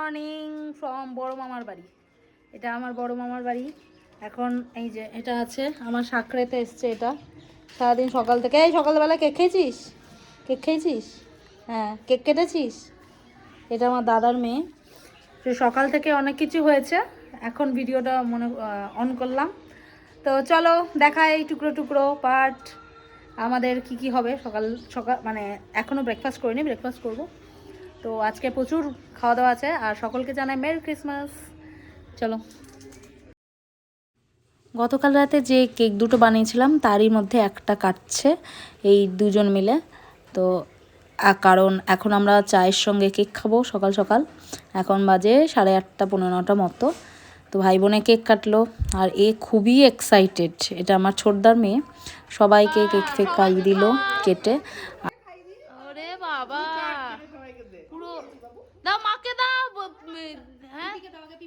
Morning from বড় মামার বাড়ি। এটা আমার বড় মামার বাড়ি। এখন এই যে এটা আছে আমার সাঁকড়েতে এসছে। এটা সারাদিন সকাল থেকে, এই সকালবেলা কেক খেয়েছিস? কেক খেয়েছিস? হ্যাঁ, কেক কেটেছিস? এটা আমার দাদার মেয়ে। তো সকাল থেকে অনেক কিছু হয়েছে, এখন ভিডিওটা অন করলাম। তো চলো দেখাই টুকরো টুকরো পার্ট আমাদের কি কি হবে। সকাল সকাল মানে এখনও ব্রেকফাস্ট করিনি, ব্রেকফাস্ট করব। তো আজকে প্রচুর খাওয়া দাওয়া আছে, আর সকলকে জানাই মেরি ক্রিসমাস। চলো। গতকাল রাতে যে কেক দুটো বানিয়েছিলাম তারই মধ্যে একটা কাটছে এই দুজন মিলে। তো কারণ এখন আমরা চায়ের সঙ্গে কেক খাবো সকাল সকাল। এখন বাজে 8:30 পৌনে 9টা মতো। তো ভাই বোনে কেক কাটলো, আর এ খুবই এক্সাইটেড। এটা আমার ছোটদার মেয়ে, সবাইকে কেক ফেক খাইয়ে দিল কেটে। ওরে বাবা, পুরো দাও মাকে দাও। হ্যাঁ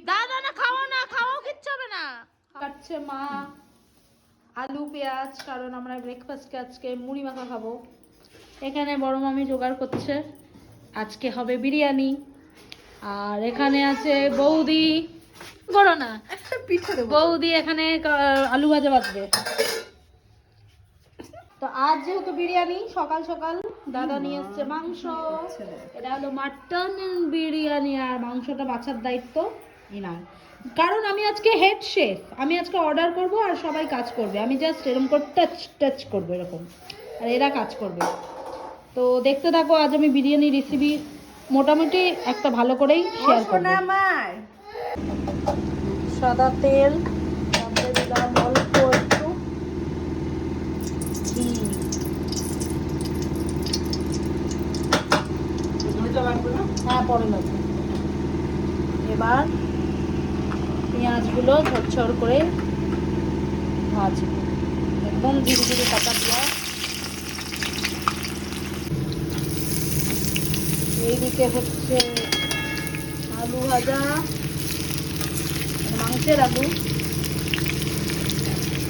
দাদা, না খাওয়া, না খাওয়াও কিচ্ছু হবে না। কাটছে মা আলু পেঁয়াজ, কারণ আমরা ব্রেকফাস্টে আজকে মুড়ি মাখা খাবো। এখানে বড় মামি জোগাড় করছে, আজকে হবে বিরিয়ানি। আর এখানে আছে বৌদি, বড় না বৌদি এখানে আলু ভাজা বাঁচবে। তো আজ যেহেতু বিরিয়ানি, সকাল সকাল দাদা নিয়ে এসছে মাংস। এটা হলো মাটন বিরিয়ানি, আর মাংসটা বাছার দায়িত্ব ইনার। কারণ আমি আজকে হেড শেফ, আমি আজকে অর্ডার করব আর সবাই কাজ করবে। আমি জাস্ট এরকম করে টাচ করবো এরকম, আর এরা কাজ করবে। তো দেখতে থাকো, আজ আমি বিরিয়ানি রেসিপি মোটামুটি একটা ভালো করেই শেয়ার করব। সাদা তেল, তারপরে দিলাম অল্প একটু ঘি। হ্যাঁ পরে লাগবে। এবার পেঁয়াজগুলো ঝরঝর করে ভাজবো, একদম ধীরে ধীরে কাটা পেঁয়াজ। এইদিকে হচ্ছে আলু ভাজা, মাংসের আলু।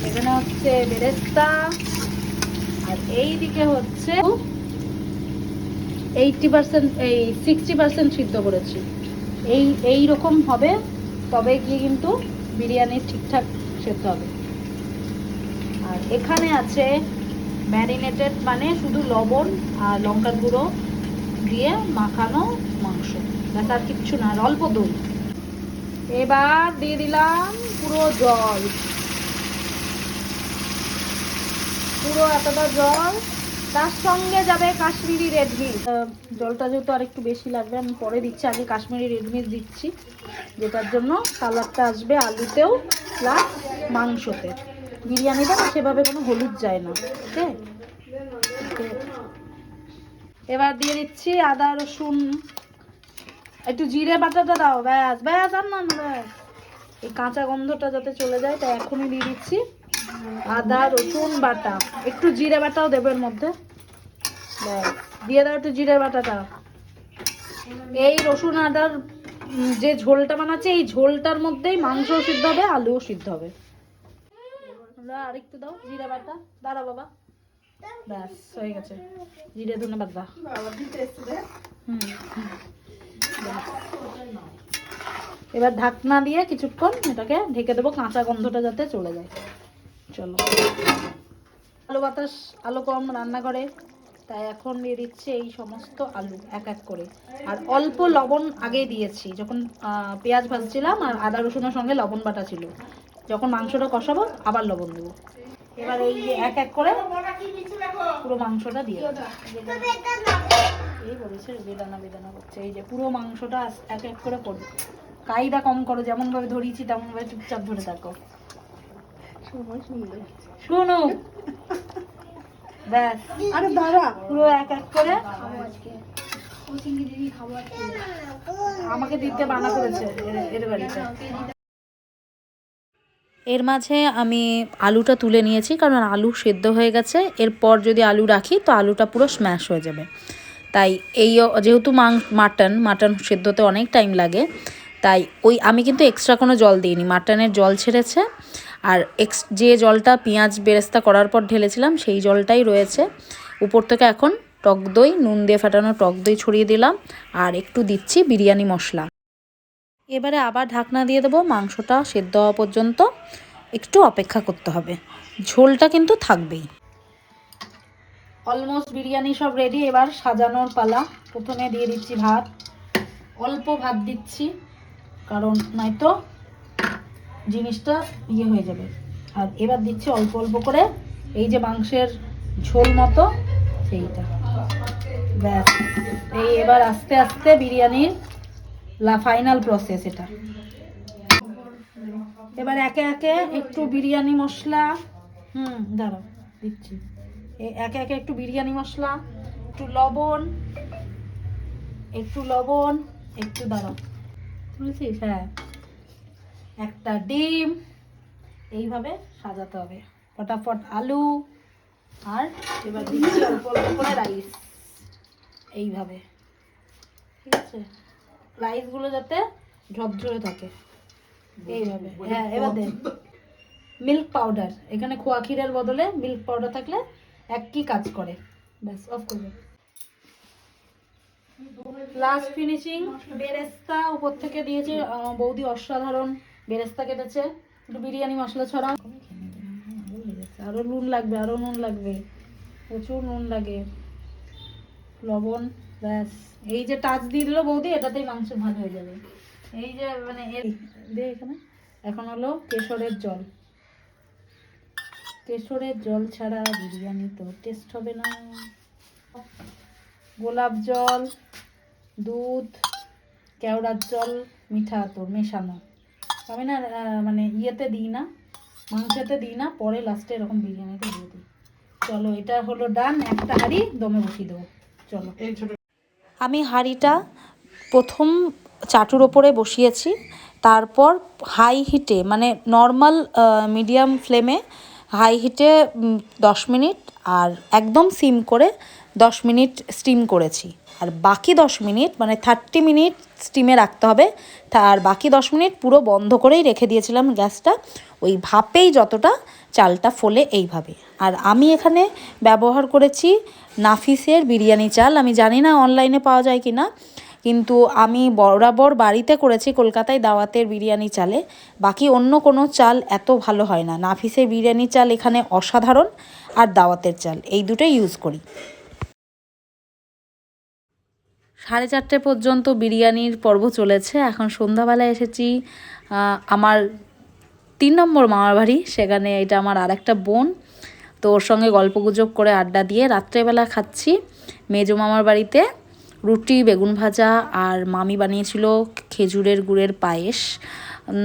এখানে হচ্ছে বেরেস্তা, আর এইদিকে হচ্ছে 80% এই 60% সিদ্ধ করেছি। এই রকম হবে, তবে গিয়ে কিন্তু বিরিয়ানি ঠিকঠাক সেদ্ধ হবে। আর এখানে আছে ম্যারিনেটেড, মানে শুধু লবণ আর লঙ্কার গুঁড়ো দিয়ে মাখানো মাংস, ব্যাস আর কিচ্ছু না, আর অল্প দই। এবার দিয়ে দিলাম পুরো জল, পুরো এতটা জল। তার সঙ্গে যাবে কাশ্মীরি রেড মির্চ। জলটা যেহেতু আর একটু বেশি লাগবে, আমি পরে দিচ্ছি, আগে কাশ্মীরি রেড মির্চ দিচ্ছি, যেটার জন্য কালারটা আসবে আলুতেও প্লাস মাংসতে। বিরিয়ানিটা না সেভাবে কোনো হলুদ যায় না। ওকে, এবার দিয়ে দিচ্ছি আদা রসুন, একটু জিরে বাটাটা দাও, ব্যাস ব্যাস, আর না ব্যাস। এই কাঁচা গন্ধটা যাতে চলে যায়, তাই এখনই দিয়ে দিচ্ছি আদা রসুন বাটা। একটু জিরে বাটাও দেবো এর মধ্যে, ব্যাস দিয়ে দাও একটু জিরে বাটাটা। এই রসুন আদার যে ঝোলটা বানাচ্ছে, এই ঝোলটার মধ্যেই মাংসও সিদ্ধ হবে, আলুও সিদ্ধ হবে। আর একটু দাও জিরে বাটা, দাঁড়া বাবা, ব্যাস হয়ে গেছে। জিরে ধনে বাটা। এবার ঢাকনা দিয়ে কিছুক্ষণ এটাকে ঢেকে দেবো, কাঁচা গন্ধটা যাতে চলে যায়। চলো, আলু বাতাস আলু কম রান্না করে, তাই এখন দিয়ে দিচ্ছি এই সমস্ত আলু এক এক করে। আর অল্প লবণ আগে দিয়েছি, যখন পেঁয়াজ ভাজছিলাম আর আদা রসুনের সঙ্গে লবণ বাটা ছিল। যখন মাংসটা কষাবো আবার লবণ দেবো। এবার এই এক এক করে পুরো মাংসটা দিয়ে এই বলেছে বেদানা বেদানা করছে। এই যে পুরো মাংসটা এক এক করে পড়বে। কাইদা কম করো, যেমন ভাবে ধরিয়েছি তেমন ভাবে চুপচাপ ধরে থাকো। শোনো, ব্যাস। আরে দাঁড়া, পুরো এক এক করে আমাকে দিতে বানা করেছে এর বাড়িতে। এর মাঝে আমি আলুটা তুলে নিয়েছি, কারণ আলু সেদ্ধ হয়ে গেছে। এরপর যদি আলু রাখি তো আলুটা পুরো স্ম্যাশ হয়ে যাবে। তাই এই যেহেতু মাটন সেদ্ধতে অনেক টাইম লাগে, তাই আমি কিন্তু এক্সট্রা কোনো জল দিইনি, মাটনের জল ছেড়েছে। আর যে জলটা পেঁয়াজ বেরেস্তা করার পর ঢেলেছিলাম সেই জলটাই রয়েছে। উপর থেকে এখন টক দই, নুন দিয়ে ফাটানো টক দই ছড়িয়ে দিলাম, আর একটু দিচ্ছি বিরিয়ানি মশলা। এবারে আবার ঢাকনা দিয়ে দেবো, মাংসটা সেদ্ধ হওয়া পর্যন্ত একটু অপেক্ষা করতে হবে, ঝোলটা কিন্তু থাকবেই। অলমোস্ট বিরিয়ানি সব রেডি, এবার সাজানোর পালা। প্রথমে দিয়ে দিচ্ছি ভাত, অল্প ভাত দিচ্ছি কারণ নয়তো জিনিসটা ইয়ে হয়ে যাবে। আর এবার দিচ্ছি অল্প অল্প করে এই যে মাংসের ঝোল মতো সেইটা, ব্যাস। এই এবার আস্তে আস্তে বিরিয়ানির ফাইনাল প্রসেস এটা। এবার একে একে একটু বিরিয়ানি মশলা, দাঁড়াও দিচ্ছি, একে একে একটু বিরিয়ানি মশলা, একটু লবণ, একটু দাঁড়াও, বুঝেছিস? হ্যাঁ, একটা ডিম, এইভাবে সাজাতে হবে। ফটাফট আলু, আর এবার দিচ্ছি অল্প অল্প করে রাইস, এইভাবে, ঠিক আছে? রাইসগুলো যাতে ঝরঝরে থাকে এইভাবে। হ্যাঁ, এবার দেন মিল্ক পাউডার, এখানে খোয়া ক্ষীরের বদলে মিল্ক পাউডার থাকলে একই কাজ করে। ব্যাস, অফ করে দেন। লাস্ট ফিনিশিং বেরেস্তা উপর থেকে দিয়েছে, বৌদি অসাধারণ বেরেস্তা কেটেছে। একটু বিরিয়ানি মশলা ছড়াও, আরো নুন লাগবে, আরো নুন লাগবে, প্রচুর নুন লাগে, লবণ। ব্যাস, এই যে টাচ দিয়ে দিল বৌদি, এটাতেই মাংস ভালো হয়ে যাবে। এই যে মানে দে এখানে। এখন হলো কেশরের জল, কেশরের জল ছাড়া বিরিয়ানি তো টেস্ট হবে না। গোলাপ জল, দুধ, কেওড়ার জল, মিঠা তো মেশানো। আমি না মানে ইয়েতে দিই না, মাংসতে দিই না, পরে লাস্টে এরকম বিরিয়ানিতে দিয়ে দিই। চলো, এটা হলো ডান। একটা হাঁড়ি দমে বসিয়ে দেবো, চলো। আমি হাঁড়িটা প্রথম চাটুর ওপরে বসিয়েছি, তারপর হাই হিটে মানে নর্মাল মিডিয়াম ফ্লেমে হাই হিটে 10 মিনিট, আর একদম সিম করে 10 মিনিট স্টিম করেছি। আর বাকি 10 মিনিট মানে 30 মিনিট স্টিমে রাখতে হবে, আর বাকি 10 মিনিট পুরো বন্ধ করেই রেখে দিয়েছিলাম গ্যাসটা, ওই ভাপেই যতটা চালটা ফোলে এইভাবে। আর আমি এখানে ব্যবহার করেছি নাফিসের বিরিয়ানি চাল। আমি জানি না অনলাইনে পাওয়া যায় কি না, কিন্তু আমি বরাবর বাড়িতে করেছি কলকাতায় দাওয়াতের বিরিয়ানি চালে। বাকি অন্য কোনো চাল এত ভালো হয় না, নাফিসের বিরিয়ানি চাল এখানে অসাধারণ, আর দাওয়াতের চাল, এই দুটোই ইউজ করি। 4:30 পর্যন্ত বিরিয়ানির পর্ব চলেছে। এখন সন্ধ্যাবেলায় এসেছি আমার 3 নম্বর মামার বাড়ি, সেখানে এটা আমার আর একটা বোন, তো ওর সঙ্গে গল্পগুজব করে আড্ডা দিয়ে রাত্রেবেলা খাচ্ছি মেজো মামার বাড়িতে রুটি, বেগুন ভাজা, আর মামি বানিয়েছিল খেজুরের গুড়ের পায়েস,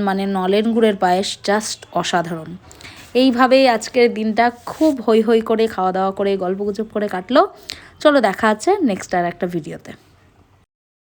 মানে নলেন গুড়ের পায়েস, জাস্ট অসাধারণ। এইভাবেই আজকের দিনটা খুব হৈ হৈ করে খাওয়া দাওয়া করে গল্পগুজব করে কাটলো। চলো, দেখা আছে নেক্সট আর একটা ভিডিওতে।